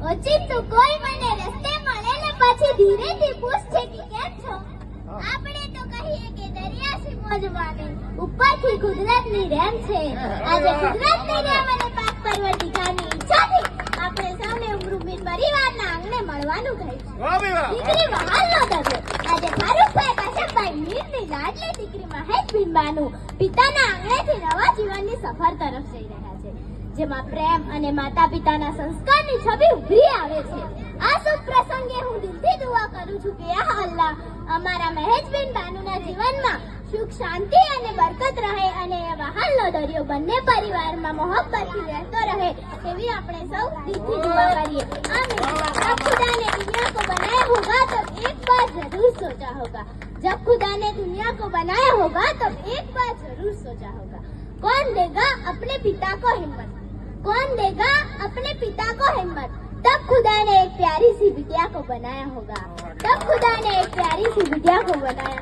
ઓચિંતો કોઈ મને રસ્તે મળે ને પછી ધીરેથી પૂછે કે કેમ છો, આપણે તો કહીએ કે દરિયાથી મોજ માને, ઉપરથી કુદરતની રહેમ છે. આજે કુદરતની રહેમ અને પાક પરવર્તિકાની ઈચ્છાથી આપણે સૌને ઉમરુમીર પરિવારના આંગણે મળવાનું થયું. દીકરી વહાલનો દરિયો આજે ફારૂકભાઈ કાશપભાઈ મીરની લાડલી દીકરી મહેશબીન બાનુ પિતાના આંગણેથી નવા જીવનની સફર તરફ જઈ રહ્યા છે, જેમાં પ્રેમ અને માતા પિતાના સંસ્કારની છબી ઉભરી આવે છે. આ શુભ પ્રસંગે હું દિલથી દુઆ કરું છું કે યા અલ્લાહ અમારા મહેશબીન બાનુના જીવનમાં સુખ શાંતિ અને બરકત રહે અને એ વહાલનો દરિયો બંને પરિવારમાં મોહબ્બતથી રહેતો રહે એવી આપણે સૌ દિલથી દુઆ કરીએ. આમીન. जब खुदा ने दुनिया को बनाया होगा तो एक बार जरूर सोचा होगा, जब खुदा ने दुनिया को बनाया होगा तो एक बार जरूर सोचा होगा, कौन देगा अपने पिता को हिम्मत, कौन देगा अपने पिता को हिम्मत, तब खुदा ने एक प्यारी सी बिटिया को बनाया होगा, तब खुदा ने एक प्यारी सी बिटिया को बनाया